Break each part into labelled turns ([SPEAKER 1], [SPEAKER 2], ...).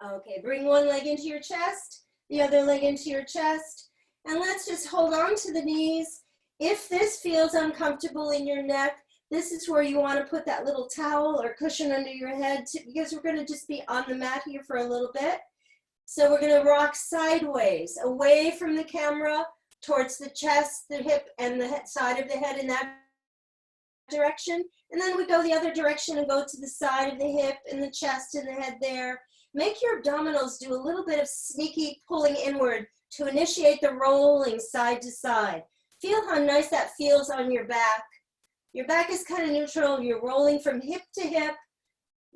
[SPEAKER 1] Okay, bring one leg into your chest, the other leg into your chest, and let's just hold on to the knees. If this feels uncomfortable in your neck, this is where you want to put that little towel or cushion under your head because we're going to just be on the mat here for a little bit. So we're going to rock sideways, away from the camera, towards the chest, the hip, and the side of the head in that direction. And then we go the other direction and go to the side of the hip and the chest and the head there. Make your abdominals do a little bit of sneaky pulling inward to initiate the rolling side to side. Feel how nice that feels on your back. Your back is kind of neutral. You're rolling from hip to hip,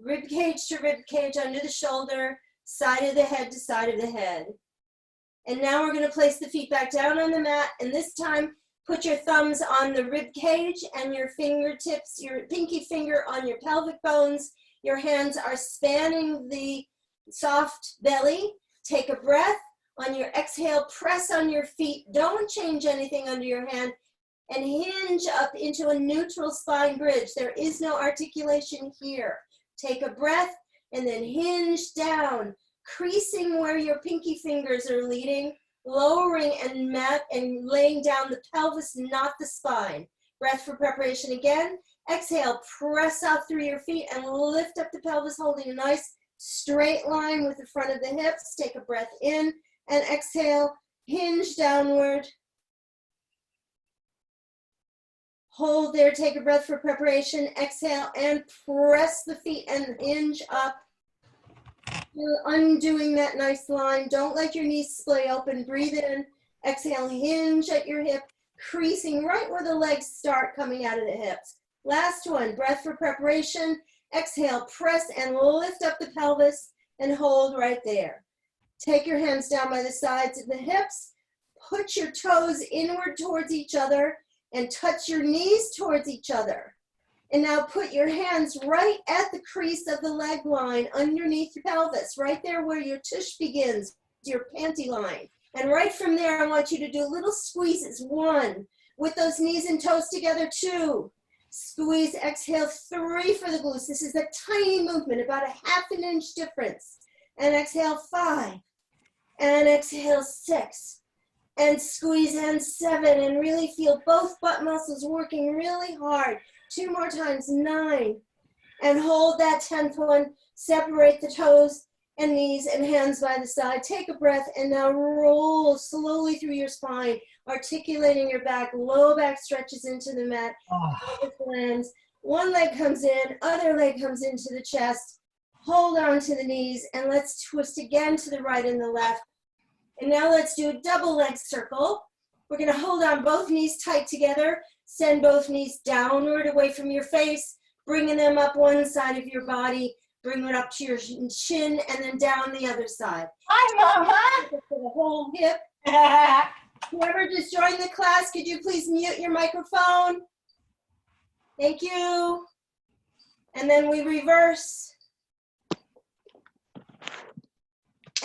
[SPEAKER 1] rib cage to rib cage, under the shoulder, side of the head to side of the head. And now we're going to place the feet back down on the mat, and this time put your thumbs on the rib cage and your fingertips, your pinky finger on your pelvic bones. Your hands are spanning the soft belly. Take a breath. On your exhale, press on your feet. Don't change anything under your hand, and hinge up into a neutral spine bridge. There is no articulation here. Take a breath and then hinge down, creasing where your pinky fingers are leading, lowering and laying down the pelvis, not the spine. Breath for preparation again. Exhale, press out through your feet and lift up the pelvis, holding a nice straight line with the front of the hips. Take a breath in and exhale, hinge downward. Hold there, take a breath for preparation. Exhale and press the feet and hinge up. You're undoing that nice line. Don't let your knees splay open. Breathe in. Exhale, hinge at your hip, creasing right where the legs start coming out of the hips. Last one, breath for preparation. Exhale, press and lift up the pelvis and hold right there. Take your hands down by the sides of the hips. Put your toes inward towards each other and touch your knees towards each other. And now put your hands right at the crease of the leg line underneath your pelvis, right there where your tush begins, your panty line. And right from there, I want you to do little squeezes. 1, with those knees and toes together. 2, squeeze, exhale. 3 for the glutes. This is a tiny movement, about a ½ an inch difference. And exhale, 5. And exhale, 6. And squeeze in 7, and really feel both butt muscles working really hard. 2 more times, 9. And hold that 10th one. Separate the toes and knees and hands by the side. Take a breath and now roll slowly through your spine, articulating your back. Low back stretches into the mat. Lands. One leg comes in, other leg comes into the chest. Hold on to the knees, and let's twist again to the right and the left. And now let's do a double leg circle. We're going to hold on both knees tight together. Send both knees downward away from your face, bringing them up one side of your body. Bring it up to your chin and then down the other side.
[SPEAKER 2] Hi, Mama.
[SPEAKER 1] For the whole hip. Whoever just joined the class, could you please mute your microphone? Thank you. And then we reverse.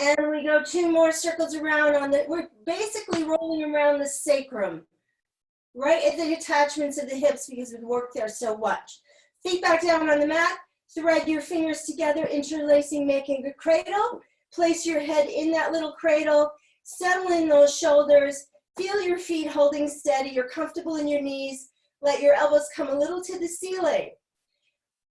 [SPEAKER 1] And we go 2 more circles around on the, we're basically rolling around the sacrum, right at the attachments of the hips because we work there so much. Feet back down on the mat, thread your fingers together, interlacing, making a cradle. Place your head in that little cradle, settle in those shoulders, feel your feet holding steady. You're comfortable in your knees. Let your elbows come a little to the ceiling.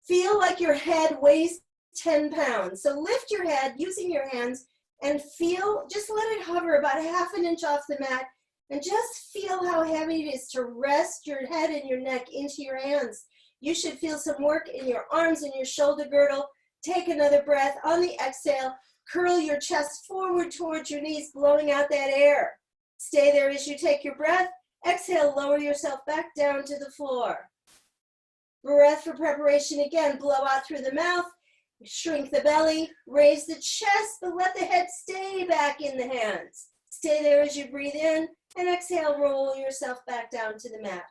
[SPEAKER 1] Feel like your head weighs 10 pounds. So lift your head using your hands and feel, just let it hover about a ½ an inch off the mat, and just feel how heavy it is to rest your head and your neck into your hands. You should feel some work in your arms and your shoulder girdle. Take another breath. On the exhale, curl your chest forward towards your knees, blowing out that air. Stay there as you take your breath. Exhale, lower yourself back down to the floor. Breath for preparation again. Blow out through the mouth. Shrink the belly, raise the chest, but let the head stay back in the hands. Stay there as you breathe in, and exhale, roll yourself back down to the mat.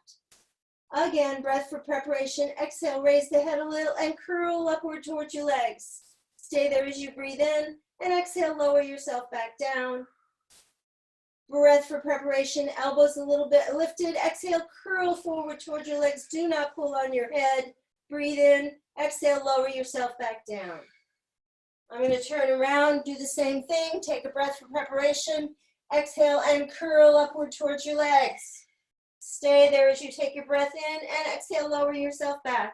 [SPEAKER 1] Again, breath for preparation. Exhale, raise the head a little and curl upward towards your legs. Stay there as you breathe in, and exhale, lower yourself back down. Breath for preparation, elbows a little bit lifted. Exhale, curl forward towards your legs. Do not pull on your head. Breathe in. Exhale, lower yourself back down. I'm going to turn around, do the same thing. Take a breath for preparation. Exhale and curl upward towards your legs. Stay there as you take your breath in and exhale, lower yourself back.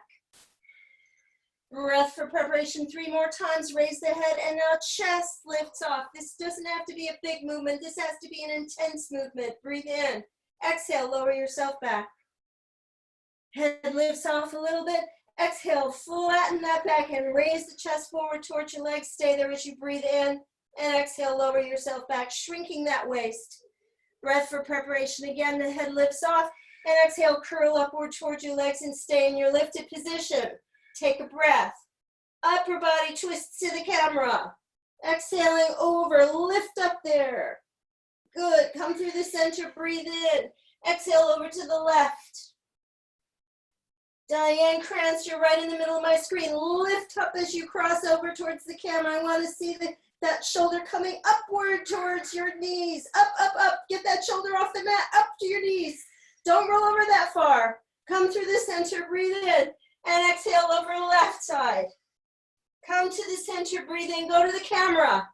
[SPEAKER 1] Breath for preparation 3 more times. Raise the head and now chest lifts off. This doesn't have to be a big movement. This has to be an intense movement. Breathe in. Exhale, lower yourself back. Head lifts off a little bit. Exhale, flatten that back and raise the chest forward towards your legs. Stay there as you breathe in and exhale, lower yourself back, shrinking that waist. Breath for preparation again. The head lifts off and exhale, curl upward towards your legs and stay in your lifted position. Take a breath. Upper body twists to the camera. Exhaling over, lift up there. Good, come through the center, breathe in. Exhale over to the left. Diane Krantz, you're right in the middle of my screen. Lift up as you cross over towards the camera. I want to see that shoulder coming upward towards your knees. Up, up, up. Get that shoulder off the mat, up to your knees. Don't roll over that far. Come through the center, breathe in, and exhale over the left side. Come to the center, breathe in, go to the camera.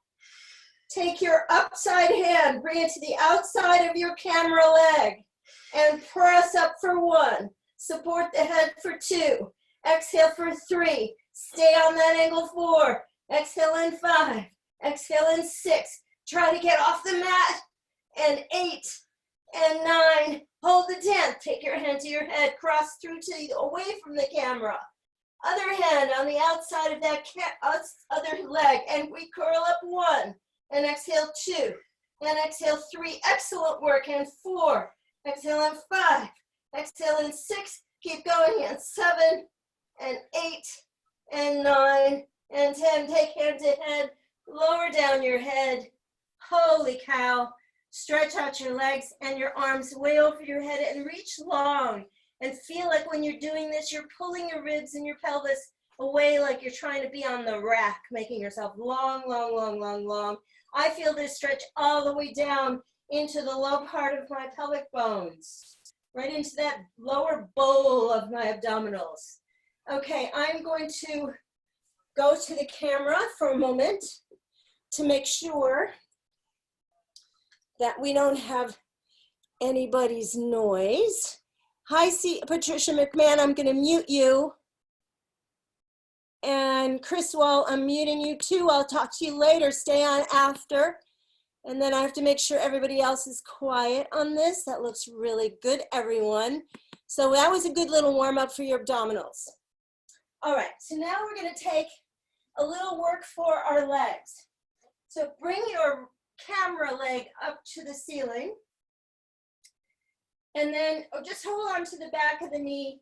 [SPEAKER 1] Take your upside hand, bring it to the outside of your camera leg, and press up for 1. Support the head for 2. Exhale for 3. Stay on that angle 4. Exhale in 5. Exhale in 6. Try to get off the mat. And 8 and 9. Hold the 10. Take your hand to your head. Cross through to away from the camera. Other hand on the outside of that other leg. And we curl up 1. And exhale 2. And exhale 3. Excellent work. And 4. Exhale in 5. Exhale in 6, keep going, and 7, and 8, and 9, and 10. Take hand to head, lower down your head. Holy cow. Stretch out your legs and your arms way over your head and reach long. And feel like when you're doing this, you're pulling your ribs and your pelvis away like you're trying to be on the rack, making yourself long, long, long, long, long. I feel this stretch all the way down into the low part of my pelvic bones. Right into that lower bowl of my abdominals. Okay, I'm going to go to the camera for a moment to make sure that we don't have anybody's noise. Hi, Patricia McMahon, I'm gonna mute you. And Chris Wall, I'm muting you too. I'll talk to you later, stay on after. And then I have to make sure everybody else is quiet on this. That looks really good, everyone. So that was a good little warm up for your abdominals. All right, so now we're gonna take a little work for our legs. So bring your camera leg up to the ceiling. And then just hold on to the back of the knee.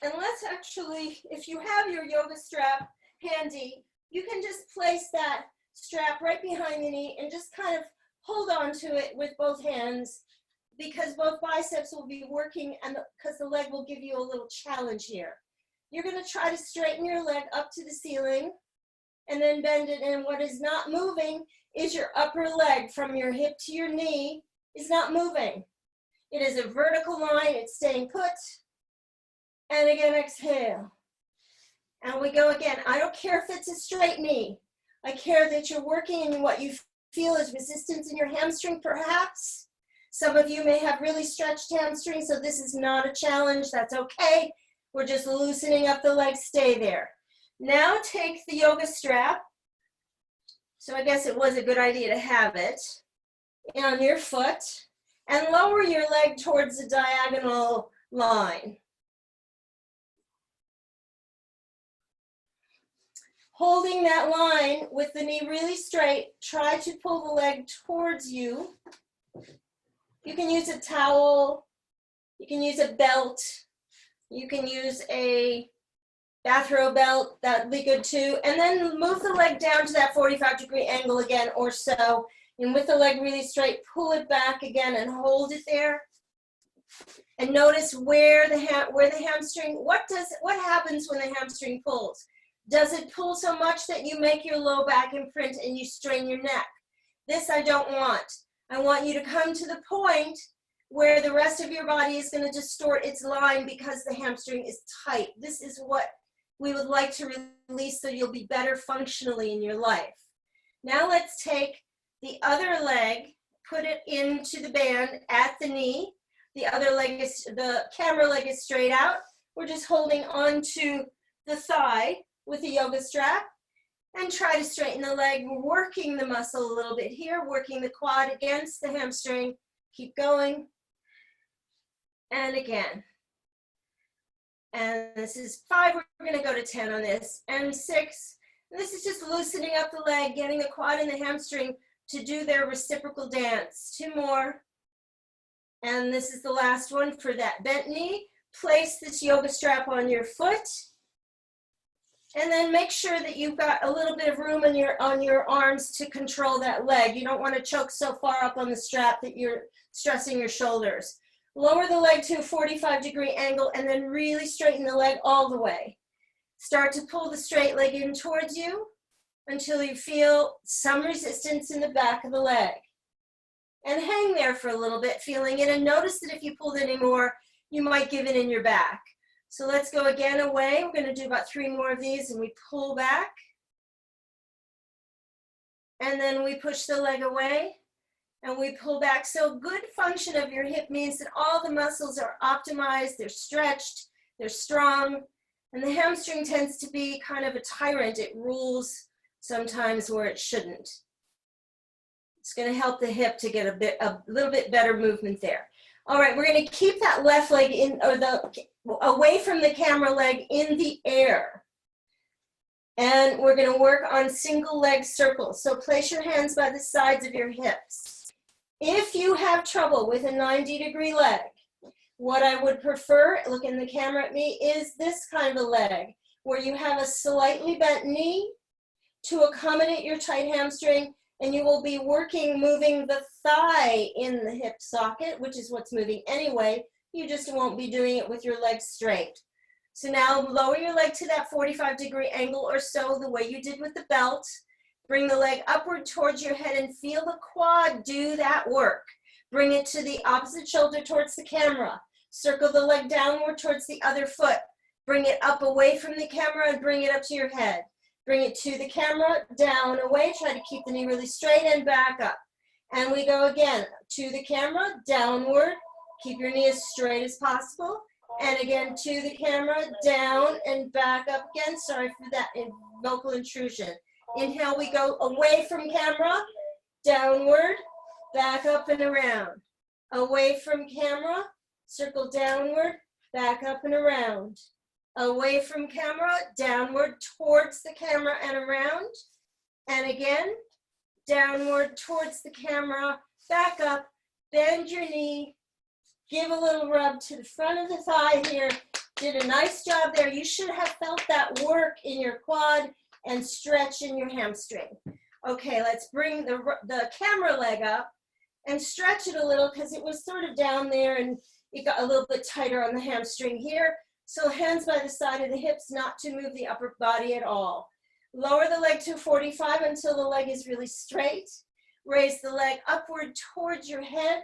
[SPEAKER 1] And let's actually, if you have your yoga strap handy, you can just place that strap right behind the knee and just kind of hold on to it with both hands, because both biceps will be working and because the leg will give you a little challenge here. You're going to try to straighten your leg up to the ceiling and then bend it, and what is not moving is your upper leg from your hip to your knee is not moving. It is a vertical line, it's staying put. And again, exhale. And we go again. I don't care if it's a straight knee. I care that you're working in what you feel is resistance in your hamstring, perhaps. Some of you may have really stretched hamstrings, so this is not a challenge. That's okay. We're just loosening up the legs. Stay there. Now take the yoga strap. So I guess it was a good idea to have it on your foot and lower your leg towards the diagonal line. Holding that line with the knee really straight, try to pull the leg towards you. You can use a towel, you can use a belt, you can use a bathrobe belt, that'd be good too. And then move the leg down to that 45-degree angle again or so. And with the leg really straight, pull it back again and hold it there. And notice where the hamstring, what happens when the hamstring pulls? Does it pull so much that you make your low back imprint and you strain your neck? This I don't want. I want you to come to the point where the rest of your body is going to distort its line because the hamstring is tight. This is what we would like to release so you'll be better functionally in your life. Now let's take the other leg, put it into the band at the knee. The other leg is, the camera leg is straight out. We're just holding on to the thigh with the yoga strap and try to straighten the leg, working the muscle a little bit here, working the quad against the hamstring. Keep going. And again. And this is 5, we're gonna go to 10 on this. And 6, and this is just loosening up the leg, getting the quad and the hamstring to do their reciprocal dance. 2 more. And this is the last one for that bent knee. Place this yoga strap on your foot. And then make sure that you've got a little bit of room on your arms to control that leg. You don't want to choke so far up on the strap that you're stressing your shoulders. Lower the leg to a 45-degree angle and then really straighten the leg all the way. Start to pull the straight leg in towards you until you feel some resistance in the back of the leg. And hang there for a little bit, feeling it, and notice that if you pulled any more, you might give it in your back. So let's go again away. We're going to do about 3 more of these, and we pull back. And then we push the leg away, and we pull back. So good function of your hip means that all the muscles are optimized, they're stretched, they're strong, and the hamstring tends to be kind of a tyrant. It rules sometimes where it shouldn't. It's going to help the hip to get a little bit better movement there. All right, we're going to keep that left leg in, or away from the camera leg in the air. And we're going to work on single leg circles. So place your hands by the sides of your hips. If you have trouble with a 90-degree leg, what I would prefer, look in the camera at me, is this kind of a leg, where you have a slightly bent knee to accommodate your tight hamstring, and you will be working, moving the thigh in the hip socket, which is what's moving anyway. You just won't be doing it with your legs straight. So now lower your leg to that 45-degree angle or so, the way you did with the belt. Bring the leg upward towards your head and feel the quad do that work. Bring it to the opposite shoulder towards the camera. Circle the leg downward towards the other foot. Bring it up away from the camera and bring it up to your head. Bring it to the camera, down, away. Try to keep the knee really straight and back up. And we go again to the camera, downward. Keep your knee as straight as possible. And again to the camera, down and back up again. Sorry for that vocal intrusion. Inhale, we go away from camera, downward, back up and around. Away from camera, circle downward, back up and around. Away from camera, downward towards the camera and around. And again, downward towards the camera, back up, bend your knee, give a little rub to the front of the thigh here. Did a nice job there. You should have felt that work in your quad and stretch in your hamstring. Okay, let's bring the camera leg up and stretch it a little because it was sort of down there and it got a little bit tighter on the hamstring here. So hands by the side of the hips, not to move the upper body at all. Lower the leg to 45 until the leg is really straight. Raise the leg upward towards your head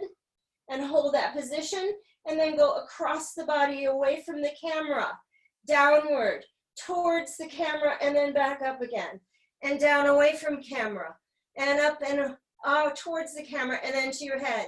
[SPEAKER 1] and hold that position, and then go across the body away from the camera, downward towards the camera, and then back up again, and down away from camera, and up and towards the camera, and then to your head.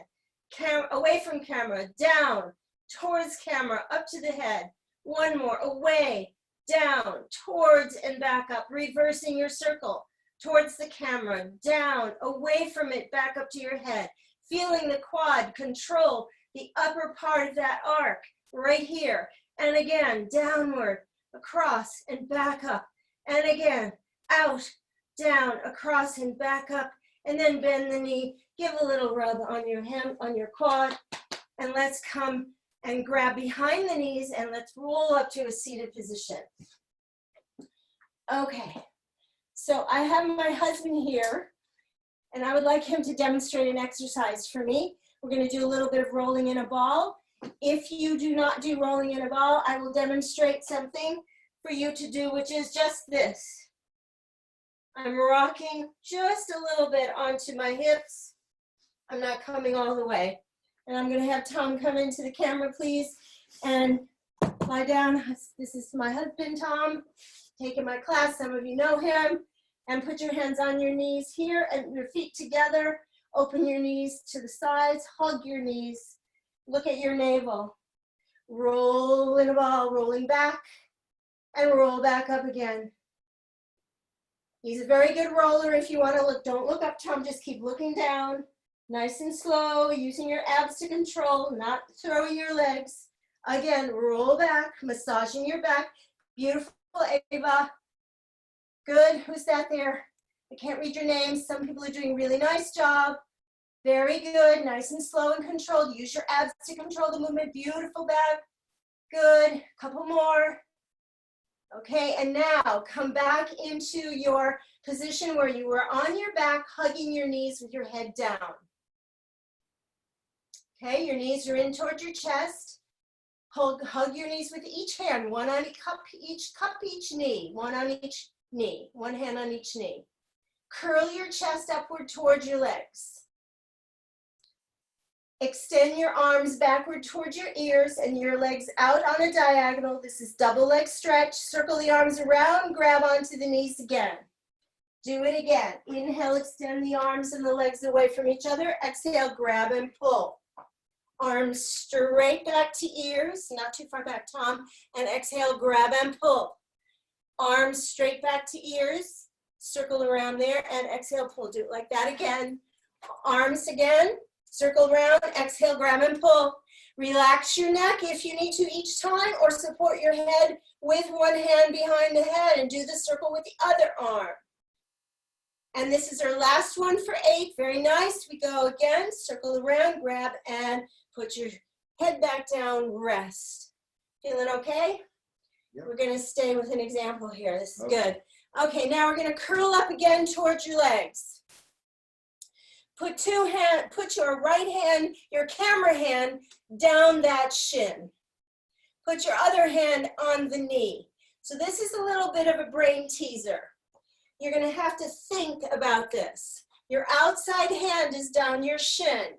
[SPEAKER 1] Away from camera, down, towards camera, up to the head. One more, away, down, towards and back up, reversing your circle, towards the camera, down, away from it, back up to your head. Feeling the quad control the upper part of that arc right here. And again, downward, across and back up. And again, out, down, across and back up. And then bend the knee, give a little rub on your on your quad. And let's come and grab behind the knees and let's roll up to a seated position. Okay, so I have my husband here and I would like him to demonstrate an exercise for me. We're going to do a little bit of rolling in a ball. If you do not do rolling in a ball, I will demonstrate something for you to do, which is just this. I'm rocking just a little bit onto my hips. I'm not coming all the way. And I'm going to have Tom come into the camera, please, and lie down. This is my husband, Tom, taking my class. Some of you know him. And put your hands on your knees here and your feet together. Open your knees to the sides, hug your knees. Look at your navel. Roll in a ball, rolling back and roll back up again. He's a very good roller. If you want to look, don't look up, Tom, just keep looking down. Nice and slow, using your abs to control, not throwing your legs. Again, roll back, massaging your back. Beautiful, Ava. Good, who's that there? I can't read your name. Some people are doing a really nice job. Very good, nice and slow and controlled. Use your abs to control the movement. Beautiful back. Good, couple more. Okay, and now come back into your position where you were on your back, hugging your knees with your head down. Okay, your knees are in towards your chest. Hug your knees with each hand, one on each knee, one on each knee, one hand on each knee. Curl your chest upward towards your legs. Extend your arms backward towards your ears and your legs out on a diagonal. This is double leg stretch. Circle the arms around, grab onto the knees again. Do it again. Inhale, extend the arms and the legs away from each other. Exhale, grab and pull. Arms straight back to ears, not too far back, Tom. And exhale, grab and pull. Arms straight back to ears. Circle around there and exhale, pull. Do it like that again. Arms again. Circle around, exhale, grab and pull. Relax your neck if you need to each time, or support your head with one hand behind the head and do the circle with the other arm. And this is our last one for 8. Very nice. We go again, circle around, grab and put your head back down, rest. Feeling okay? Yep. We're gonna stay with an example here. This is good. Okay, now we're gonna curl up again towards your legs. Put your right hand, your camera hand, down that shin. Put your other hand on the knee. So this is a little bit of a brain teaser. You're gonna have to think about this. Your outside hand is down your shin.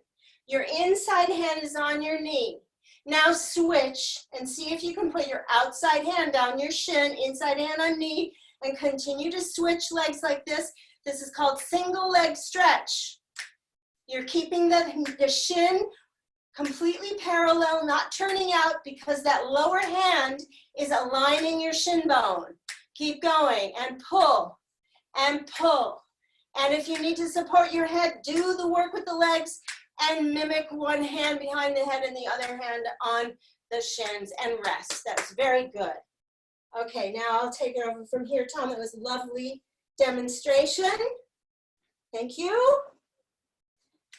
[SPEAKER 1] Your inside hand is on your knee. Now switch and see if you can put your outside hand down your shin, inside hand on knee, and continue to switch legs like this. This is called single leg stretch. You're keeping the shin completely parallel, not turning out, because that lower hand is aligning your shin bone. Keep going and pull and pull. And if you need to support your head, do the work with the legs and mimic one hand behind the head and the other hand on the shins and rest. That's very good. Okay, now I'll take it over from here, Tom. It was a lovely demonstration. Thank you.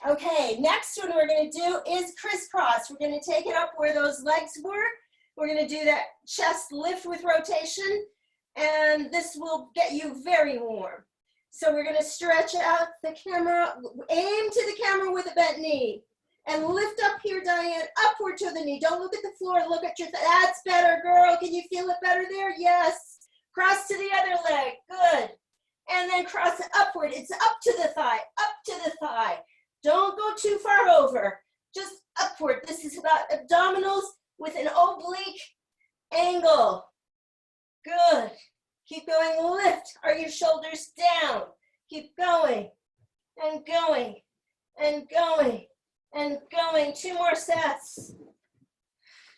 [SPEAKER 1] Okay, next one we're going to do is crisscross. We're going to take it up where those legs were. We're going to do that chest lift with rotation, and this will get you very warm. So we're going to stretch out the camera, aim to the camera with a bent knee, and lift up here, Diane, upward to the knee. Don't look at the floor, look at your, that's better, girl. Can you feel it better there? Yes. Cross to the other leg, good. And then cross it upward. It's up to the thigh, up to the thigh. Don't go too far over, just upward. This is about abdominals with an oblique angle. Good. Keep going, lift. Are your shoulders down? Keep going and going and going and going. 2 more sets.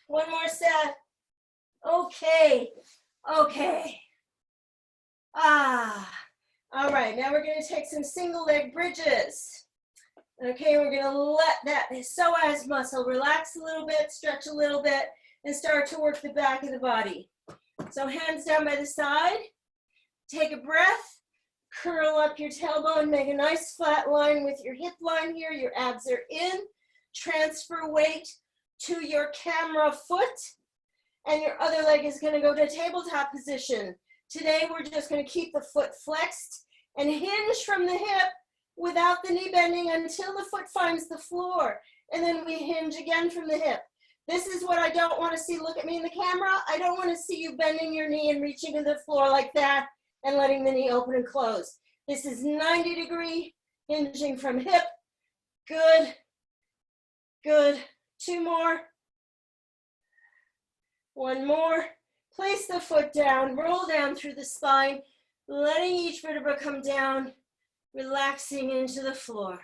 [SPEAKER 1] 1 more set. Okay, okay. All right, now we're gonna take some single leg bridges. Okay, we're gonna let that psoas muscle relax a little bit, stretch a little bit, and start to work the back of the body. So hands down by the side, take a breath, curl up your tailbone, make a nice flat line with your hip line here, your abs are in, transfer weight to your camera foot, and your other leg is gonna go to tabletop position. Today, we're just gonna keep the foot flexed and hinge from the hip without the knee bending until the foot finds the floor. And then we hinge again from the hip. This is what I don't want to see. Look at me in the camera. I don't want to see you bending your knee and reaching to the floor like that and letting the knee open and close. This is 90-degree hinging from hip. Good, good. 2 more. 1 more. Place the foot down, roll down through the spine. letting each vertebra come down, relaxing into the floor.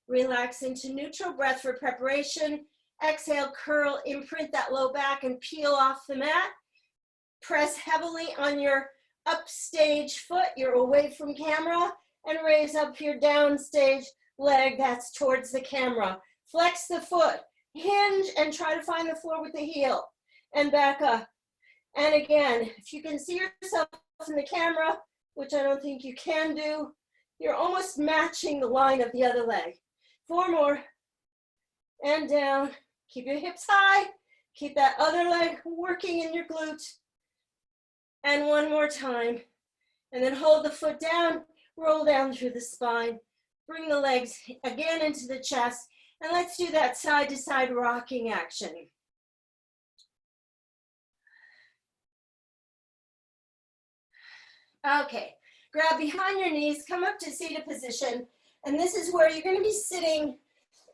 [SPEAKER 1] Relax into neutral breath for preparation. Exhale, curl, imprint that low back and peel off the mat. Press heavily on your upstage foot, you're away from camera, and raise up your downstage leg that's towards the camera. Flex the foot, hinge, and try to find the floor with the heel, and back up. And again, if you can see yourself in the camera, which I don't think you can do, you're almost matching the line of the other leg. 4 more, and down. Keep your hips high, keep that other leg working in your glute. And 1 more time, and then hold the foot down, roll down through the spine, bring the legs again into the chest, and let's do that side to side rocking action. Okay, grab behind your knees, come up to seated position, and this is where you're going to be sitting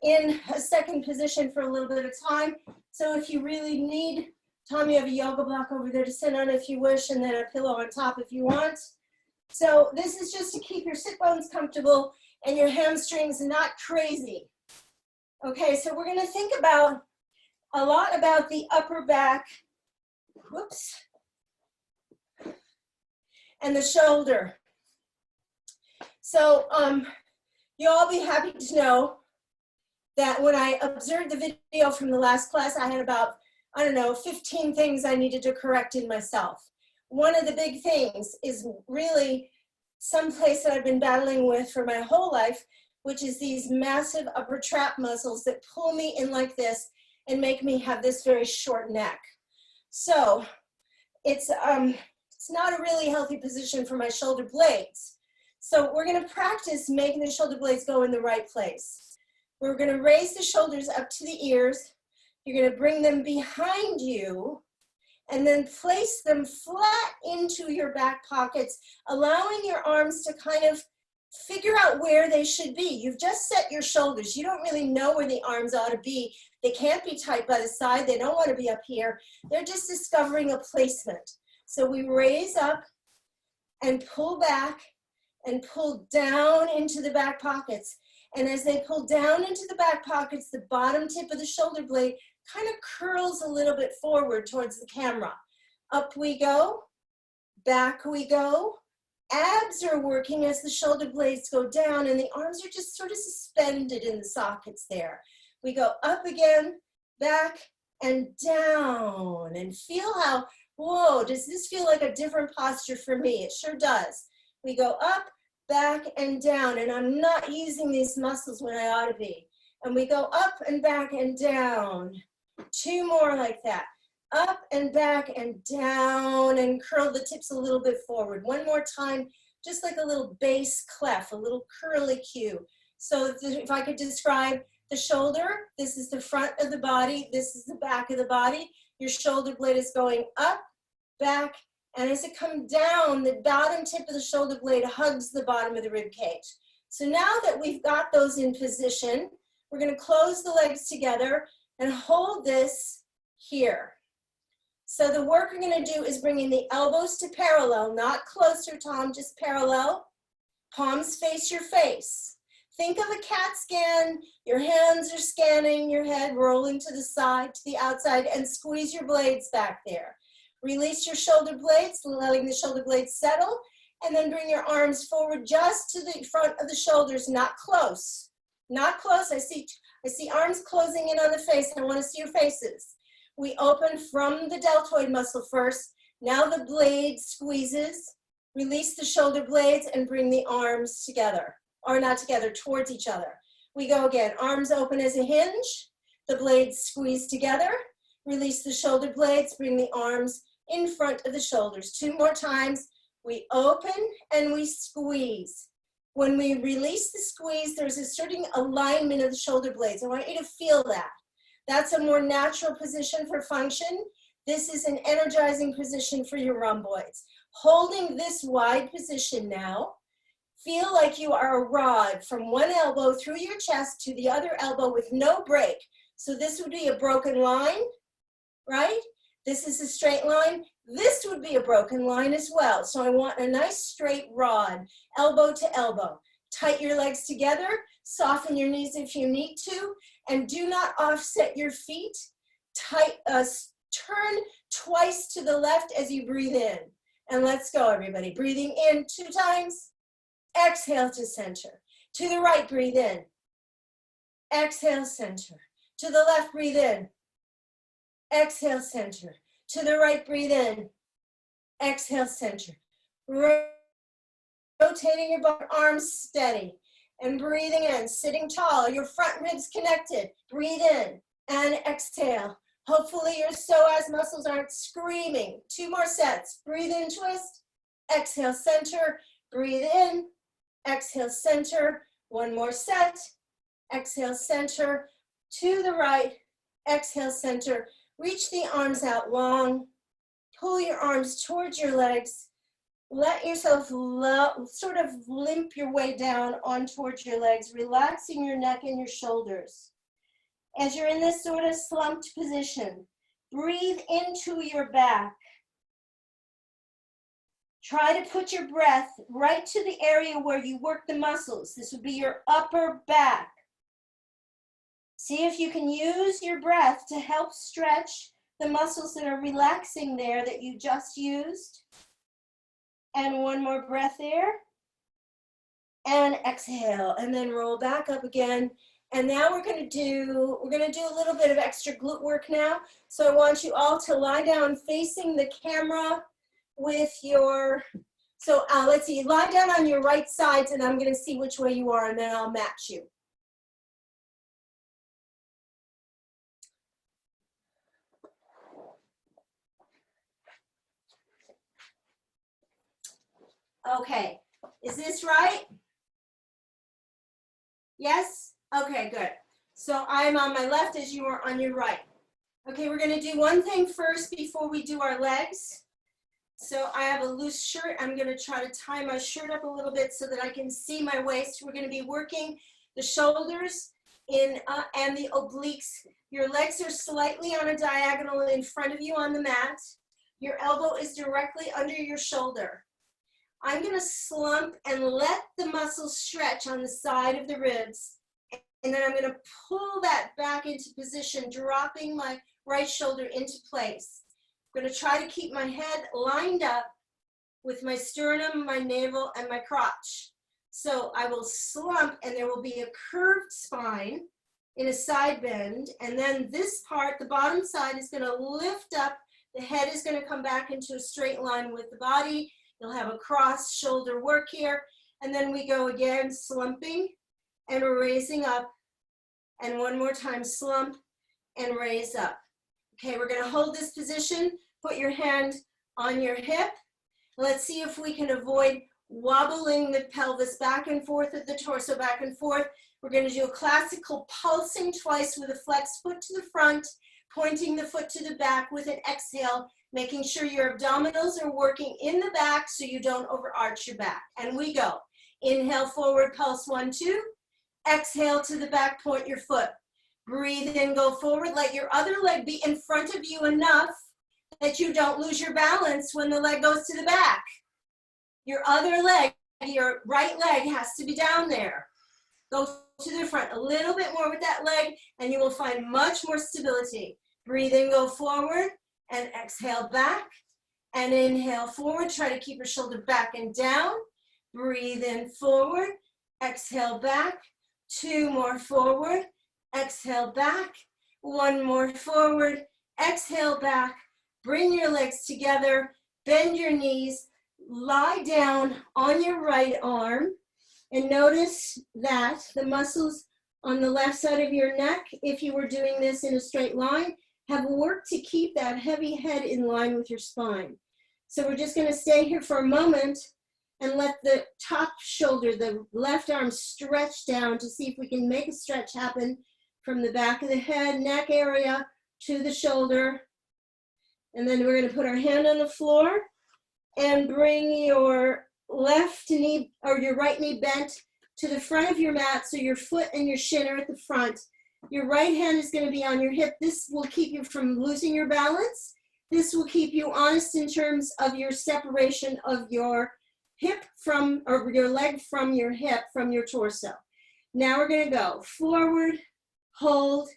[SPEAKER 1] in a second position for a little bit of time. So if you really need, Tom, you have a yoga block over there to sit on if you wish, and then a pillow on top if you want. So this is just to keep your sit bones comfortable and your hamstrings not crazy. Okay, so we're going to think about a lot about the upper back, whoops, and the shoulder. So you'll all be happy to know that when I observed the video from the last class, I had about, 15 things I needed to correct in myself. One of the big things is really someplace that I've been battling with for my whole life, which is these massive upper trap muscles that pull me in like this and make me have this very short neck. So it's not a really healthy position for my shoulder blades. So we're going to practice making the shoulder blades go in the right place. We're going to raise the shoulders up to the ears. You're going to bring them behind you and then place them flat into your back pockets, allowing your arms to kind of figure out where they should be. You've just set your shoulders. You don't really know where the arms ought to be. They can't be tight by the side. They don't want to be up here. They're just discovering a placement. So we raise up and pull back and pull down into the back pockets. And as they pull down into the back pockets, the bottom tip of the shoulder blade kind of curls a little bit forward towards the camera. Up we go, back we go. Abs are working as the shoulder blades go down, and the arms are just sort of suspended in the sockets there. We go up again, back and down, and feel how, whoa, does this feel like a different posture for me? It sure does. We go up, back and down, and I'm not using these muscles when I ought to be. And we go up and back and down. 2 more like that. Up and back and down, and curl the tips a little bit forward. 1 more time, just like a little bass clef, a little curly cue. So if I could describe the shoulder, this is the front of the body, this is the back of the body. Your shoulder blade is going up, back, and as it comes down, the bottom tip of the shoulder blade hugs the bottom of the rib cage. So now that we've got those in position, we're going to close the legs together and hold this here. So the work we're going to do is bringing the elbows to parallel, not closer, Tom, just parallel. Palms face your face. Think of a CAT scan. Your hands are scanning your head, rolling to the side, to the outside, and squeeze your blades back there. Release your shoulder blades, letting the shoulder blades settle, and then bring your arms forward just to the front of the shoulders, not close. Not close. I see arms closing in on the face. I want to see your faces. We open from the deltoid muscle first. Now the blade squeezes. Release the shoulder blades and bring the arms together, or not together, towards each other. We go again. Arms open as a hinge. The blades squeeze together. Release the shoulder blades. Bring the arms in front of the shoulders. 2 more times. We open and we squeeze. When we release the squeeze, there's a certain alignment of the shoulder blades. I want you to feel that. That's a more natural position for function. This is an energizing position for your rhomboids. Holding this wide position now, feel like you are a rod from one elbow through your chest to the other elbow with no break. So this would be a broken line, right? This is a straight line. This would be a broken line as well. So I want a nice straight rod, elbow to elbow. Tight your legs together, soften your knees if you need to, and do not offset your feet. Turn twice to the left as you breathe in. And let's go, everybody. Breathing in 2 times. Exhale to center. To the right, breathe in. Exhale, center. To the left, breathe in. Exhale, center. To the right, breathe in. Exhale, center. Rotating your body, arms steady. And breathing in, sitting tall, your front ribs connected. Breathe in and exhale. Hopefully your psoas muscles aren't screaming. 2 more sets. Breathe in, twist. Exhale, center. Breathe in. Exhale, center. 1 more set. Exhale, center. To the right. Exhale, center. Reach the arms out long. Pull your arms towards your legs. Let yourself sort of limp your way down on towards your legs, relaxing your neck and your shoulders. As you're in this sort of slumped position, breathe into your back. Try to put your breath right to the area where you work the muscles. This would be your upper back. See if you can use your breath to help stretch the muscles that are relaxing there that you just used. And 1 more breath there. And exhale, and then roll back up again. And now we're gonna do a little bit of extra glute work now. So I want you all to lie down facing the camera with your, let's see, lie down on your right sides and I'm gonna see which way you are and then I'll match you. Okay, is this right? Yes? Okay, good. So I'm on my left as you are on your right. Okay, we're gonna do one thing first before we do our legs. So I have a loose shirt. I'm gonna try to tie my shirt up a little bit so that I can see my waist. We're gonna be working the shoulders and the obliques. Your legs are slightly on a diagonal in front of you on the mat. Your elbow is directly under your shoulder. I'm gonna slump and let the muscles stretch on the side of the ribs. And then I'm gonna pull that back into position, dropping my right shoulder into place. I'm gonna try to keep my head lined up with my sternum, my navel, and my crotch. So I will slump and there will be a curved spine in a side bend. And then this part, the bottom side, is gonna lift up. The head is gonna come back into a straight line with the body. You'll have a cross shoulder work here. And then we go again, slumping and raising up. And 1 more time, slump and raise up. Okay, we're gonna hold this position. Put your hand on your hip. Let's see if we can avoid wobbling the pelvis back and forth with the torso back and forth. We're gonna do a classical pulsing twice with a flex foot to the front, pointing the foot to the back with an exhale, making sure your abdominals are working in the back so you don't overarch your back. And we go. Inhale, forward, pulse 1, 2. Exhale to the back, point your foot. Breathe in, go forward. Let your other leg be in front of you enough that you don't lose your balance when the leg goes to the back. Your other leg, your right leg has to be down there. Go to the front a little bit more with that leg and you will find much more stability. Breathe in, go forward. And exhale back and inhale forward. Try to keep your shoulder back and down. Breathe in forward, exhale back. 2 more forward, exhale back. 1 more forward, exhale back. Bring your legs together, bend your knees, lie down on your right arm and notice that the muscles on the left side of your neck, if you were doing this in a straight line, have worked to keep that heavy head in line with your spine. So we're just gonna stay here for a moment and let the top shoulder, the left arm stretch down to see if we can make a stretch happen from the back of the head, neck area to the shoulder. And then we're gonna put our hand on the floor and bring your left knee or your right knee bent to the front of your mat so your foot and your shin are at the front. Your right hand is going to be on your hip. This will keep you from losing your balance. This will keep you honest in terms of your separation of your hip from, or your leg from your hip, from your torso. Now we're gonna go forward, hold,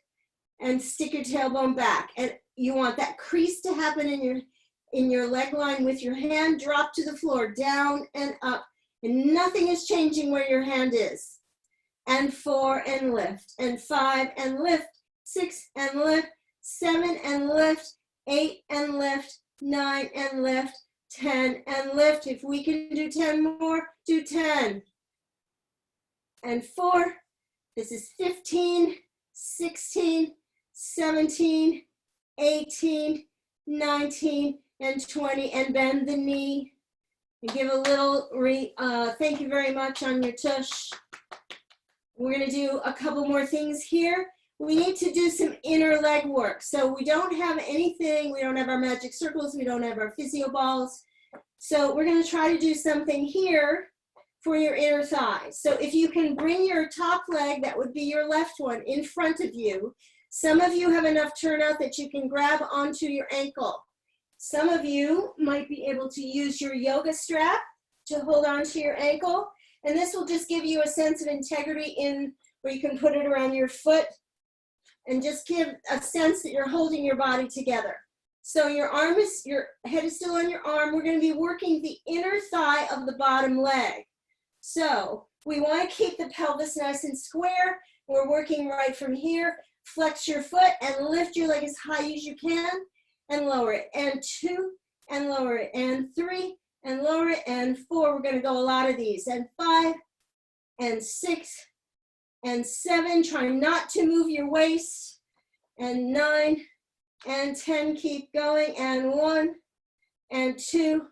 [SPEAKER 1] and stick your tailbone back. And you want that crease to happen in your leg line with your hand drop to the floor, down and up. And nothing is changing where your hand is. And 4 and lift, and 5 and lift, 6 and lift, 7 and lift, 8 and lift, 9 and lift, 10 and lift. If we can do 10 more, do 10. And 4, this is 15, 16, 17, 18, 19, and 20, and bend the knee. And give a little, thank you very much on your tush. We're gonna do a couple more things here. We need to do some inner leg work. So we don't have anything, we don't have our magic circles, we don't have our physio balls. So we're gonna try to do something here for your inner thigh. So if you can bring your top leg, that would be your left one, in front of you. Some of you have enough turnout that you can grab onto your ankle. Some of you might be able to use your yoga strap to hold onto your ankle. And this will just give you a sense of integrity in where you can put it around your foot and just give a sense that you're holding your body together. So your head is still on your arm. We're gonna be working the inner thigh of the bottom leg. So we wanna keep the pelvis nice and square. We're working right from here. Flex your foot and lift your leg as high as you can and lower it. And 2, and lower it. And 3, and lower it. And 4, we're gonna go a lot of these. And 5, and 6, and 7, try not to move your waist. And 9, and 10, keep going. And 1, and 2,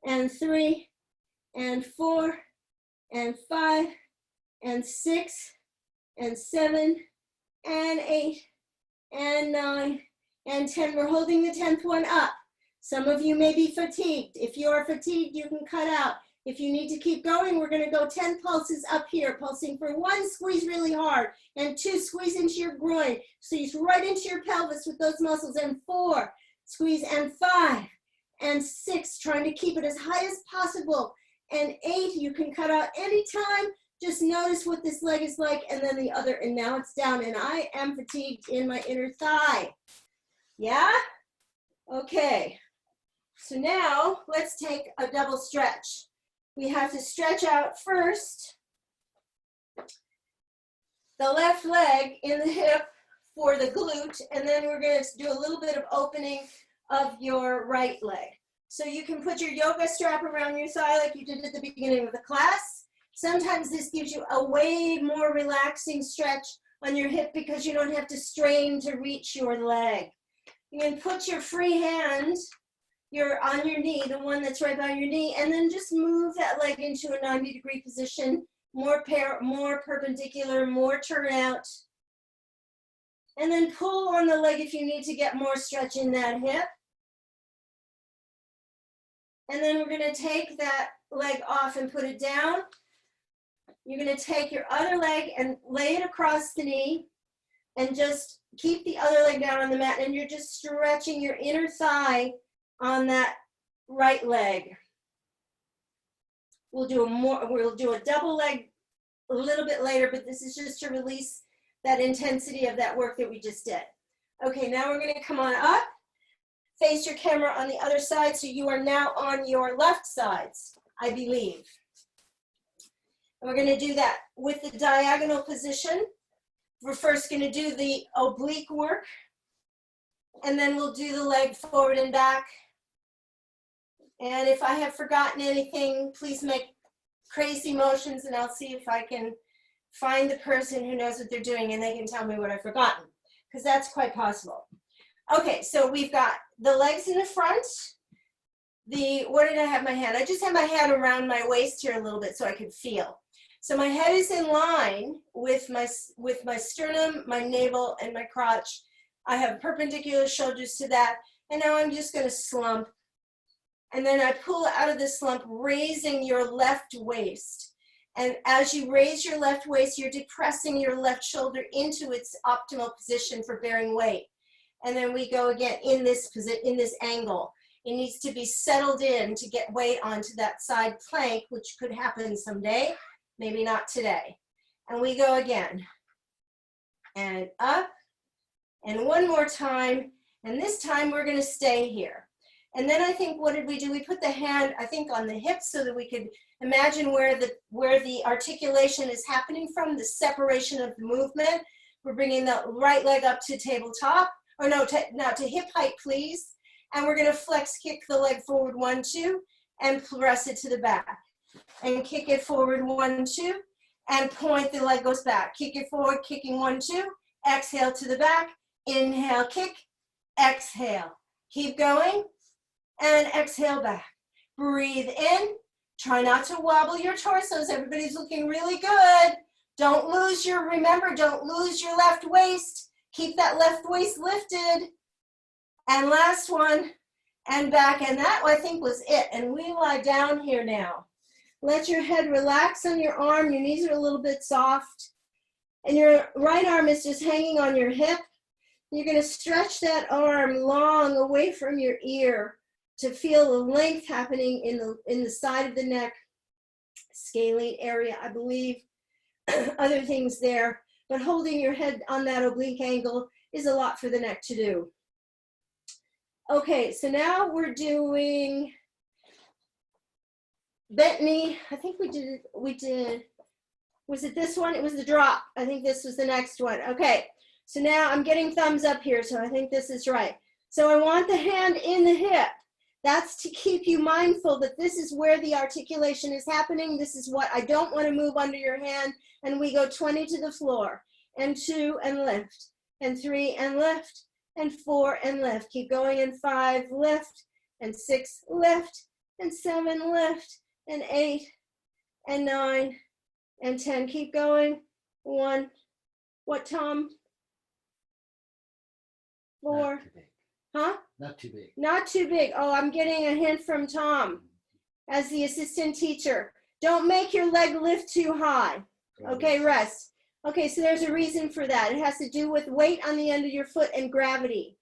[SPEAKER 1] and 3, and 4, and 5, and 6, and 7, and 8, and 9, and 10. We're holding the 10th one up. Some of you may be fatigued. If you are fatigued, you can cut out. If you need to keep going, we're gonna go 10 pulses up here. Pulsing for 1, squeeze really hard. And 2, squeeze into your groin. Squeeze right into your pelvis with those muscles. And 4, squeeze. And 5, and 6, trying to keep it as high as possible. And 8, you can cut out anytime. Just notice what this leg is like, and then the other, and now it's down. And I am fatigued in my inner thigh. Yeah? Okay. So now let's take a double stretch. We have to stretch out first the left leg in the hip for the glute, and then we're going to do a little bit of opening of your right leg. So you can put your yoga strap around your thigh like you did at the beginning of the class. Sometimes this gives you a way more relaxing stretch on your hip because you don't have to strain to reach your leg. You can put your free hand on your knee, the one that's right by your knee, and then just move that leg into a 90-degree position, more perpendicular, more turnout. And then pull on the leg if you need to get more stretch in that hip. And then we're gonna take that leg off and put it down. You're gonna take your other leg and lay it across the knee and just keep the other leg down on the mat, and you're just stretching your inner thigh on that right leg. We'll do a double leg a little bit later, but this is just to release that intensity of that work that we just did. Okay, now we're gonna come on up, face your camera on the other side, so you are now on your left sides, I believe. And we're gonna do that with the diagonal position. We're first gonna do the oblique work, and then we'll do the leg forward and back. And if I have forgotten anything, please make crazy motions and I'll see if I can find the person who knows what they're doing and they can tell me what I've forgotten, because that's quite possible. Okay, so we've got the legs in the front. Where did I have my hand? I just had my hand around my waist here a little bit so I could feel. So my head is in line with my sternum, my navel, and my crotch. I have perpendicular shoulders to that. And now I'm just gonna slump. And then I pull out of the slump, raising your left waist. And as you raise your left waist, you're depressing your left shoulder into its optimal position for bearing weight. and then we go again in this position, in this angle. It needs to be settled in to get weight onto that side plank, which could happen someday, maybe not today. And we go again, and up, and one more time, and this time we're gonna stay here. And then I think, what did we do? We put the hand, I think, on the hips so that we could imagine where the articulation is happening from, the separation of the movement. We're bringing the right leg up to tabletop, or no, now to hip height, please. And we're gonna flex, kick the leg forward, 1, 2, and press it to the back. And kick it forward, 1, 2, and point, the leg goes back. Kick it forward, kicking 1, 2, exhale to the back, inhale, kick, exhale. Keep going, and exhale back. Breathe in, try not to wobble your torsos. Everybody's looking really good. Don't lose your, remember, don't lose your left waist. Keep that left waist lifted. And last one, and back, and that I think was it. And we lie down here now. Let your head relax on your arm, your knees are a little bit soft, and your right arm is just hanging on your hip. You're gonna stretch that arm long away from your ear to feel the length happening in the side of the neck, scalene area, I believe, other things there, but holding your head on that oblique angle is a lot for the neck to do. Okay, so now we're doing bent knee. I think we did, was it this one? It was the drop. I think this was the next one. Okay, so now I'm getting thumbs up here, so I think this is right. So I want the hand in the hip. That's to keep you mindful that this is where the articulation is happening. This is what I don't want to move under your hand. And we go 20 to the floor, and 2 and lift, and 3 and lift, and 4 and lift. Keep going, and 5, lift, and 6, lift, and 7, lift, and 8, and 9, and 10. Keep going. 1. What, Tom? 4. Huh?
[SPEAKER 2] Not too big.
[SPEAKER 1] Not too big. Oh, I'm getting a hint from Tom as the assistant teacher. Don't make your leg lift too high. Okay, rest. Okay, so there's a reason for that. It has to do with weight on the end of your foot and gravity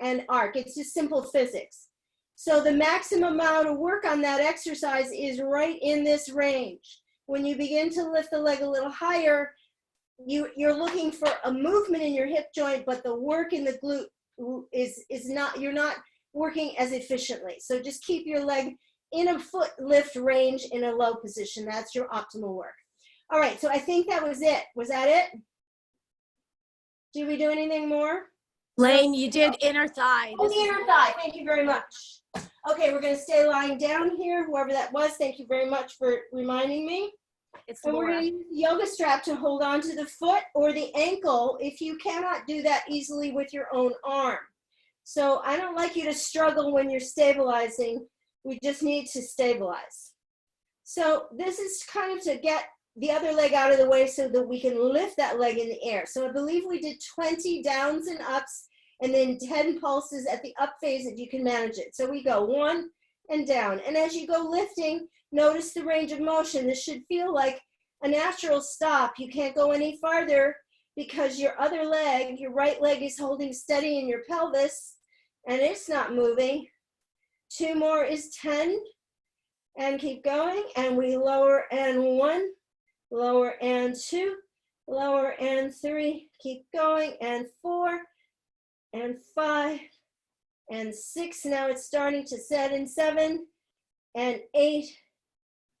[SPEAKER 1] and arc. It's just simple physics. So the maximum amount of work on that exercise is right in this range. When you begin to lift the leg a little higher, you're looking for a movement in your hip joint, but the work in the glute is not, you're not working as efficiently. So just keep your leg in a foot lift range in a low position. That's your optimal work. All right, so I think that was it. Was that it? Did we do anything more?
[SPEAKER 3] Lane, you did inner thigh.
[SPEAKER 1] Oh, the inner thigh. Thank you very much. Okay, we're going to stay lying down here. Whoever that was, thank you very much for reminding me.
[SPEAKER 3] It's
[SPEAKER 1] And we're
[SPEAKER 3] Laura.
[SPEAKER 1] going to use the yoga strap to hold on to the foot or the ankle if you cannot do that easily with your own arm. So I don't like you to struggle when you're stabilizing. We just need to stabilize. So this is kind of to get the other leg out of the way so that we can lift that leg in the air. So I believe we did 20 downs and ups and then 10 pulses at the up phase if you can manage it. So we go 1 and down. And as you go lifting, notice the range of motion. This should feel like a natural stop. You can't go any farther because your other leg, your right leg, is holding steady in your pelvis and it's not moving. 2 more is 10. And keep going. And we lower and 1, lower and 2, lower and 3. Keep going. And 4 and 5 and 6. Now it's starting to set in 7 and 8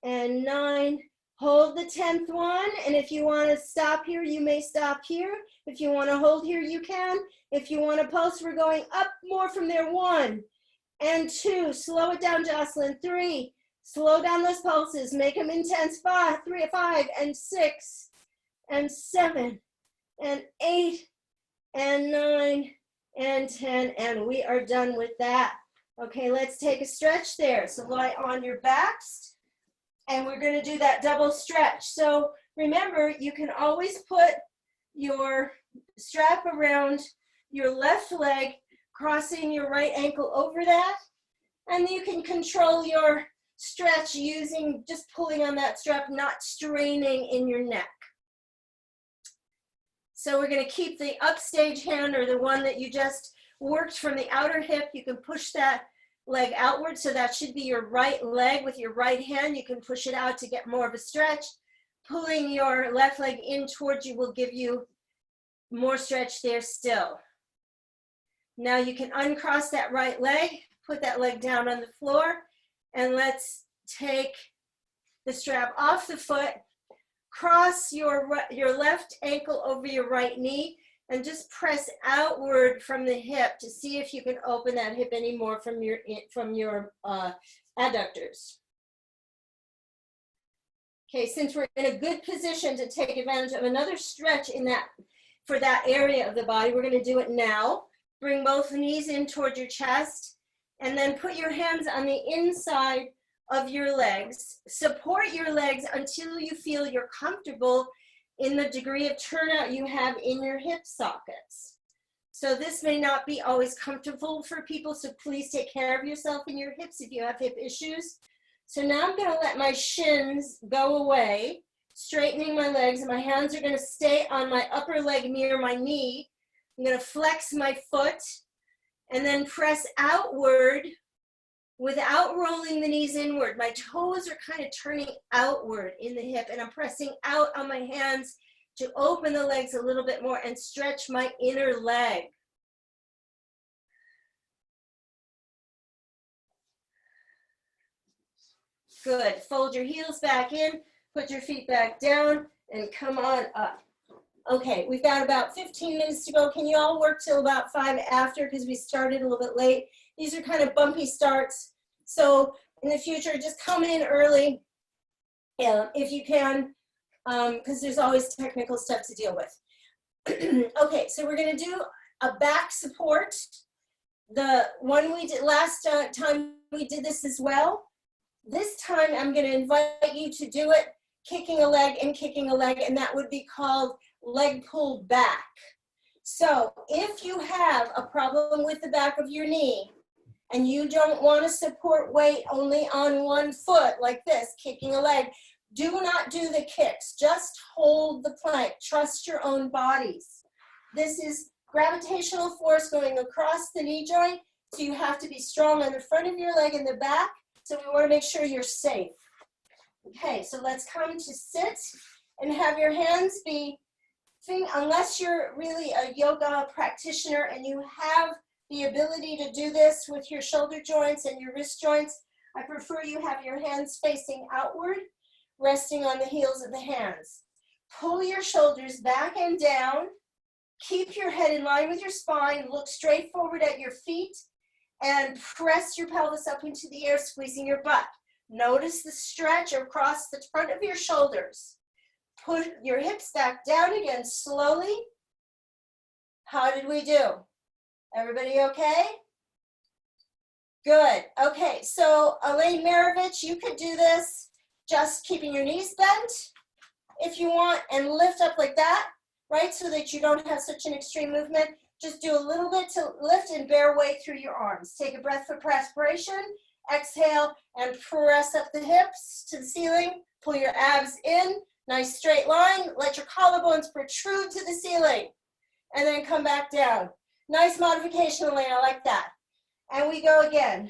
[SPEAKER 1] and 9. Hold the 10th one, and if you want to stop here, you may stop here. If you want to hold here, you can. If you want to pulse, we're going up more from there. 1 and 2. Slow it down, Jocelyn. 3. Slow down those pulses. Make them intense. 5 and 6 and 7 and 8 and 9 and 10, and we are done with that. Okay, let's take a stretch there. So lie on your backs. And we're going to do that double stretch. So remember, you can always put your strap around your left leg, crossing your right ankle over that. And you can control your stretch using just pulling on that strap, not straining in your neck. So we're going to keep the upstage hand, or the one that you just worked from the outer hip. You can push that leg outward, so that should be your right leg with your right hand. You can push it out to get more of a stretch. Pulling your left leg in towards you will give you more stretch there still. Now you can uncross that right leg, put that leg down on the floor, and let's take the strap off the foot, cross your left ankle over your right knee, and just press outward from the hip to see if you can open that hip anymore from your adductors. Okay, since we're in a good position to take advantage of another stretch for that area of the body, we're going to do it now. Bring both knees in toward your chest, and then put your hands on the inside of your legs. Support your legs until you feel you're comfortable in the degree of turnout you have in your hip sockets. So this may not be always comfortable for people, so please take care of yourself in your hips if you have hip issues. So now I'm going to let my shins go away, straightening my legs, and my hands are going to stay on my upper leg near my knee. I'm going to flex my foot and then press outward without rolling the knees inward. My toes are kind of turning outward in the hip, and I'm pressing out on my hands to open the legs a little bit more and stretch my inner leg. Good. Fold your heels back in, put your feet back down, and come on up. Okay, we've got about 15 minutes to go. Can you all work till about 5 after, because we started a little bit late? These are kind of bumpy starts. So in the future, just come in early if you can, because there's always technical stuff to deal with. Okay, so we're going to do a back support. The one we did last time, we did this as well. This time I'm going to invite you to do it kicking a leg and kicking a leg, and that would be called leg pull back. So if you have a problem with the back of your knee and you don't want to support weight only on one foot like this, kicking a leg, do not do the kicks. Just hold the plank. Trust your own bodies. This is gravitational force going across the knee joint, so you have to be strong on the front of your leg and the back. So we want to make sure you're safe. Okay, so let's come to sit and have your hands be, unless you're really a yoga practitioner and you have the ability to do this with your shoulder joints and your wrist joints, I prefer you have your hands facing outward, resting on the heels of the hands. Pull your shoulders back and down. Keep your head in line with your spine. Look straight forward at your feet and press your pelvis up into the air, squeezing your butt. Notice the stretch across the front of your shoulders. Put your hips back down again slowly. How did we do? Everybody okay? Good. Okay, so Elaine Marovich, you could do this just keeping your knees bent if you want, and lift up like that, right? So that you don't have such an extreme movement. Just do a little bit to lift and bear weight through your arms. Take a breath for perspiration. Exhale and press up the hips to the ceiling. Pull your abs in. Nice straight line. Let your collarbones protrude to the ceiling. And then come back down. Nice modification, Elaine. I like that. And we go again.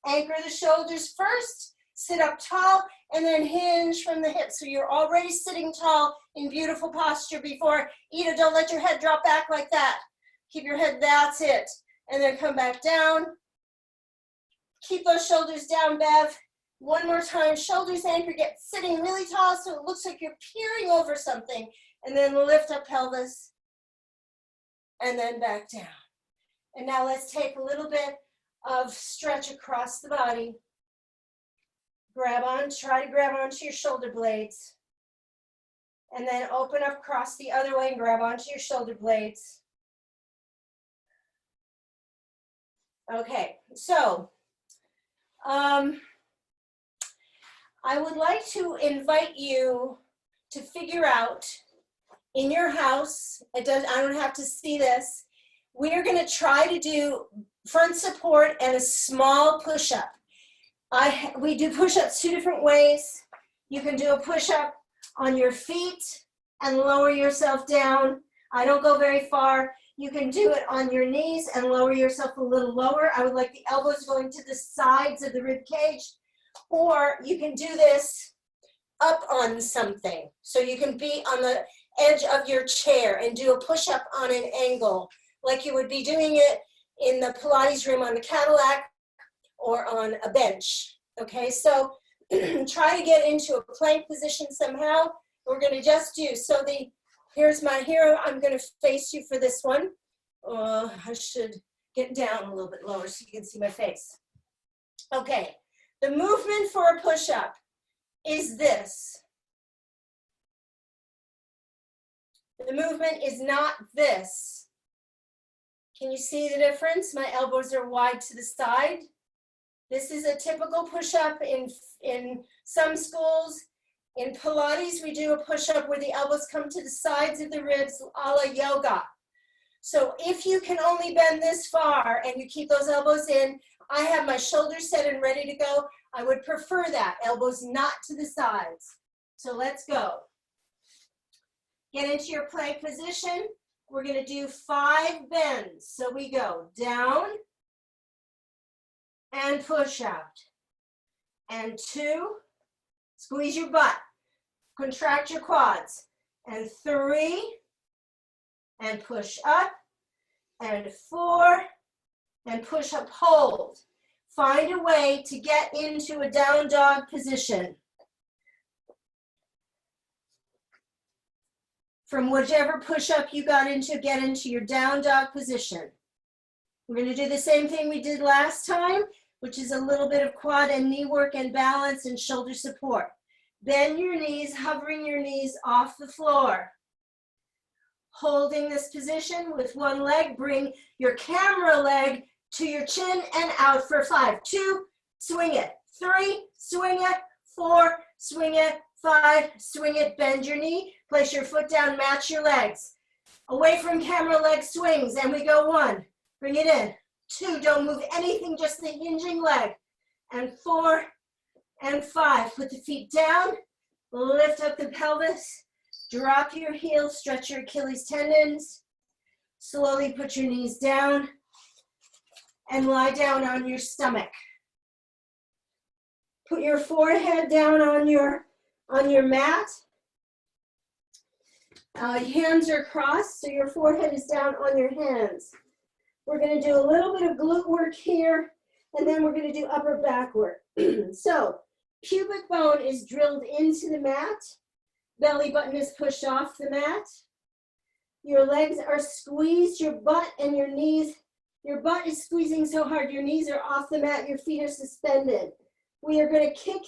[SPEAKER 1] Anchor the shoulders first. Sit up tall and then hinge from the hips. So you're already sitting tall in beautiful posture before. Ida, don't let your head drop back like that. Keep your head, that's it. And then come back down. Keep those shoulders down, Bev. One more time, shoulders anchor, get sitting really tall so it looks like you're peering over something. And then lift up pelvis. And then back down. And now let's take a little bit of stretch across the body. Try to grab onto your shoulder blades. And then open up across the other way and grab onto your shoulder blades. Okay, so I would like to invite you to figure out in your house, I don't have to see this, we're going to try to do front support and a small push-up. We do push-ups 2 different ways. You can do a push-up on your feet and lower yourself down. I don't go very far. You can do it on your knees and lower yourself a little lower. I would like the elbows going to the sides of the rib cage, or you can do this up on something. So you can be on the edge of your chair and do a push-up on an angle, like you would be doing it in the Pilates room on the Cadillac or on a bench. Okay, so try to get into a plank position somehow. We're going to just do, so here's my hero. I'm going to face you for this one. I should get down a little bit lower so you can see my face. Okay, the movement for a push-up is this. The movement is not this. Can you see the difference? My elbows are wide to the side. This is a typical push-up in some schools. In Pilates, we do a push-up where the elbows come to the sides of the ribs, a la yoga. So if you can only bend this far and you keep those elbows in, I have my shoulders set and ready to go. I would prefer that, elbows not to the sides. So let's go. Get into your plank position. We're going to do 5 bends. So we go down and push out. And 2, squeeze your butt. Contract your quads. And 3, and push up. And 4, and push up, hold. Find a way to get into a down dog position. From whichever push-up you got into, get into your down dog position. We're going to do the same thing we did last time, which is a little bit of quad and knee work and balance and shoulder support. Bend your knees, hovering your knees off the floor. Holding this position with one leg, bring your camera leg to your chin and out for 5. 2, swing it. 3, swing it. 4, swing it. 5, swing it, bend your knee, place your foot down, match your legs. Away from camera, leg swings, and we go 1. Bring it in. 2, don't move anything, just the hinging leg. And 4 and 5, put the feet down, lift up the pelvis, drop your heels, stretch your Achilles tendons. Slowly put your knees down and lie down on your stomach. Put your forehead down on your mat. Hands are crossed, so your forehead is down on your hands. We're going to do a little bit of glute work here, and then we're going to do upper back work. So, pubic bone is drilled into the mat. Belly button is pushed off the mat. Your legs are squeezed, your butt and your knees. Your butt is squeezing so hard, your knees are off the mat, your feet are suspended. We are going to kick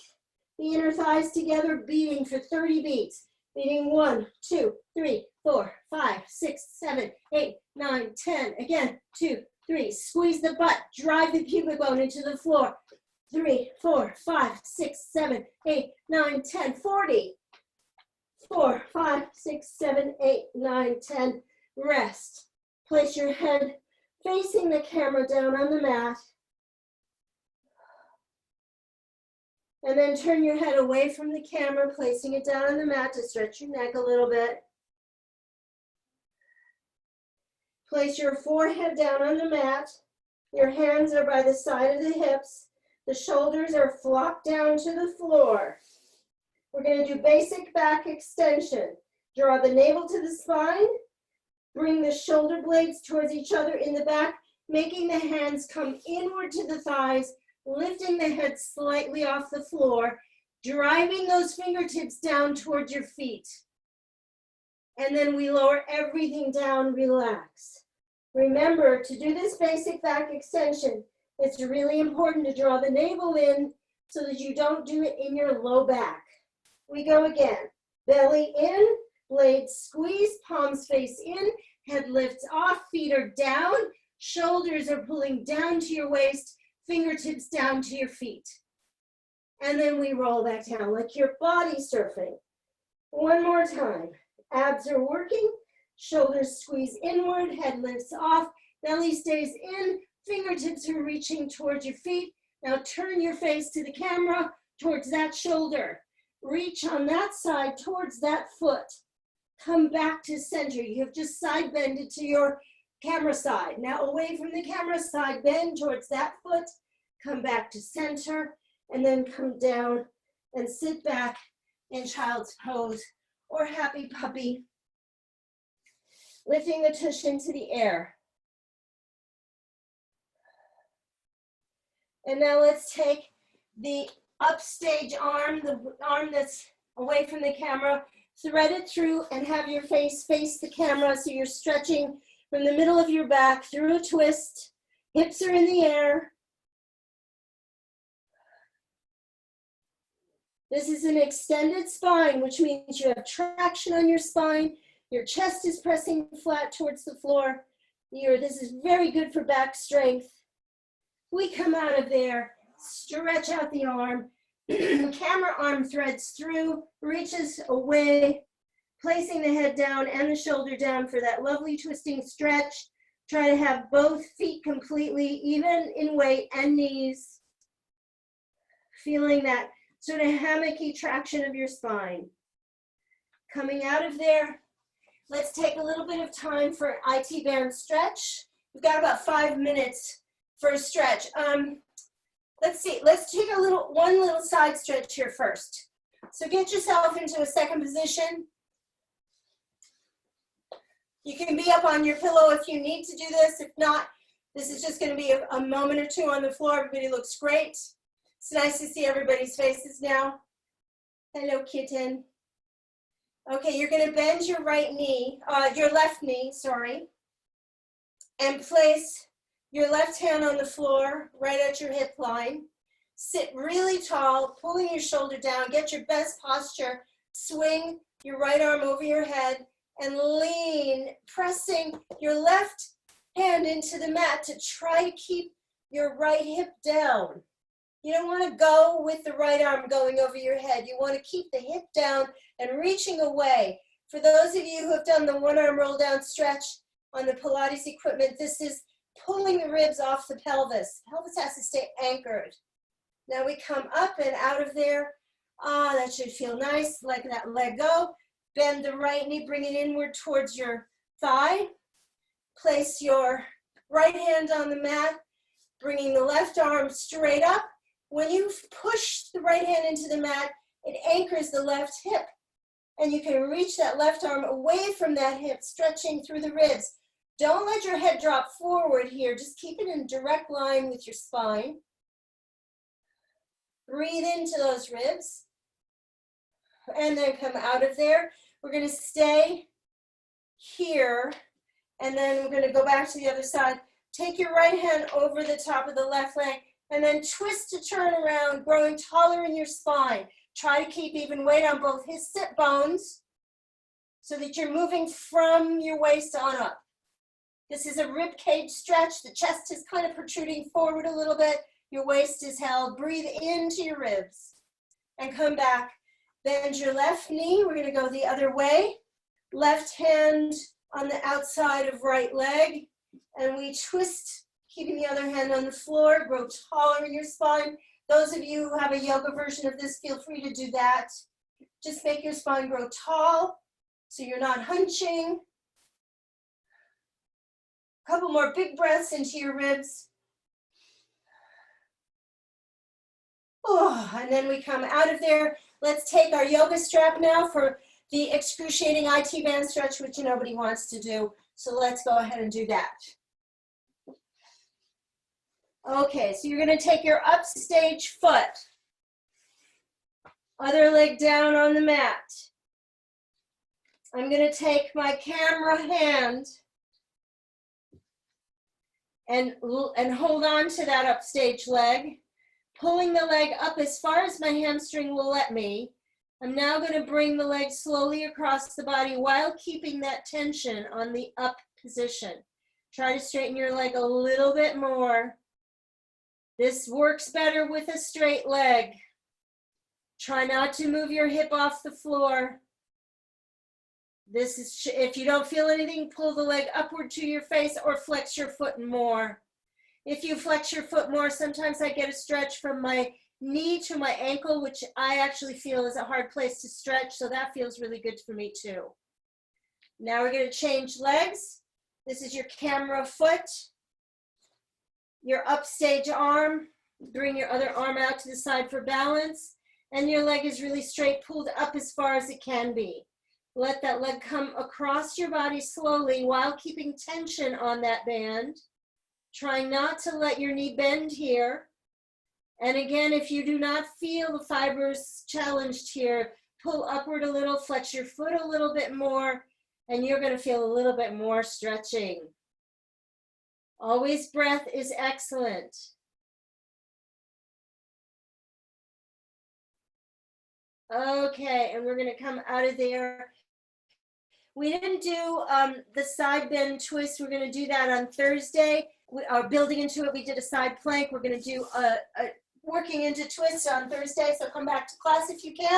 [SPEAKER 1] the inner thighs together, beating for 30 beats. Beating 1, 2, 3, 4, 5, 6, 7, 8, 9, 10. Again, 2, 3. Squeeze the butt. Drive the pubic bone into the floor. 3, 4, 5, 6, 7, 8, 9, 10. 40. 4, 5, 6, 7, 8, 9, 10. Rest. Place your head facing the camera down on the mat. And then turn your head away from the camera, placing it down on the mat to stretch your neck a little bit. Place your forehead down on the mat. Your hands are by the side of the hips. The shoulders are flopped down to the floor. We're going to do basic back extension. Draw the navel to the spine. Bring the shoulder blades towards each other in the back, making the hands come inward to the thighs, lifting the head slightly off the floor, driving those fingertips down towards your feet. And then we lower everything down, relax. Remember, to do this basic back extension, it's really important to draw the navel in so that you don't do it in your low back. We go again. Belly in, blades squeeze, palms face in, head lifts off, feet are down, shoulders are pulling down to your waist, fingertips down to your feet. And then we roll back down like your body surfing. One more time. Abs are working, shoulders squeeze inward, head lifts off, belly stays in, fingertips are reaching towards your feet. Now turn your face to the camera, towards that shoulder. Reach on that side towards that foot. Come back to center. You have just side bended to your camera side. Now away from the camera side, bend towards that foot, come back to center, and then come down and sit back in child's pose or happy puppy, lifting the tush into the air. And now let's take the upstage arm, the arm that's away from the camera, thread it through and have your face face the camera so you're stretching from the middle of your back through a twist. Hips are in the air. This is an extended spine, which means you have traction on your spine. Your chest is pressing flat towards the floor. This is very good for back strength. We come out of there, stretch out the arm. Camera arm threads through, reaches away, placing the head down and the shoulder down for that lovely twisting stretch. Try to have both feet completely even in weight and knees. Feeling that sort of hammocky traction of your spine. Coming out of there, let's take a little bit of time for IT band stretch. We've got about 5 minutes for a stretch. Let's see, let's take one little side stretch here first. So get yourself into a second position. You can be up on your pillow if you need to do this. If not, this is just gonna be a moment or two on the floor. Everybody looks great. It's nice to see everybody's faces now. Hello, kitten. Okay, you're gonna bend your your left knee, sorry, and place your left hand on the floor, right at your hip line. Sit really tall, pulling your shoulder down, get your best posture. Swing your right arm over your head and lean, pressing your left hand into the mat to try to keep your right hip down. You don't want to go with the right arm going over your head. You want to keep the hip down and reaching away. For those of you who have done the one arm roll down stretch on the Pilates equipment, this is pulling the ribs off the pelvis. Pelvis has to stay anchored. Now we come up and out of there. That should feel nice. Let that leg go. Bend the right knee, bring it inward towards your thigh. Place your right hand on the mat, bringing the left arm straight up. When you push the right hand into the mat, it anchors the left hip. And you can reach that left arm away from that hip, stretching through the ribs. Don't let your head drop forward here. Just keep it in direct line with your spine. Breathe into those ribs. And then come out of there. We're going to stay here. And then we're going to go back to the other side. Take your right hand over the top of the left leg. And then twist to turn around, growing taller in your spine. Try to keep even weight on both his sit bones so that you're moving from your waist on up. This is a rib cage stretch. The chest is kind of protruding forward a little bit. Your waist is held. Breathe into your ribs and come back. Bend your left knee. We're going to go the other way. Left hand on the outside of right leg. And we twist, keeping the other hand on the floor. Grow taller in your spine. Those of you who have a yoga version of this, feel free to do that. Just make your spine grow tall so you're not hunching. A couple more big breaths into your ribs. And then we come out of there. Let's take our yoga strap now for the excruciating IT band stretch, which nobody wants to do. So let's go ahead and do that. Okay, so you're going to take your upstage foot, other leg down on the mat. I'm going to take my camera hand and hold on to that upstage leg, pulling the leg up as far as my hamstring will let me. I'm now going to bring the leg slowly across the body while keeping that tension on the up position. Try to straighten your leg a little bit more. This works better with a straight leg. Try not to move your hip off the floor. This is, if you don't feel anything, pull the leg upward to your face or flex your foot more. If you flex your foot more, sometimes I get a stretch from my knee to my ankle, which I actually feel is a hard place to stretch, so that feels really good for me too. Now we're going to change legs. This is your camera foot, your upstage arm. Bring your other arm out to the side for balance. And your leg is really straight, pulled up as far as it can be. Let that leg come across your body slowly while keeping tension on that band. Trying not to let your knee bend here. And again, if you do not feel the fibers challenged here, pull upward a little, flex your foot a little bit more, and you're going to feel a little bit more stretching. Always breath is excellent. Okay, and we're going to come out of there. We didn't do the side bend twist. We're going to do that on Thursday. We are building into it. We did a side plank. We're going to do a working into twist on Thursday. So come back to class if you can.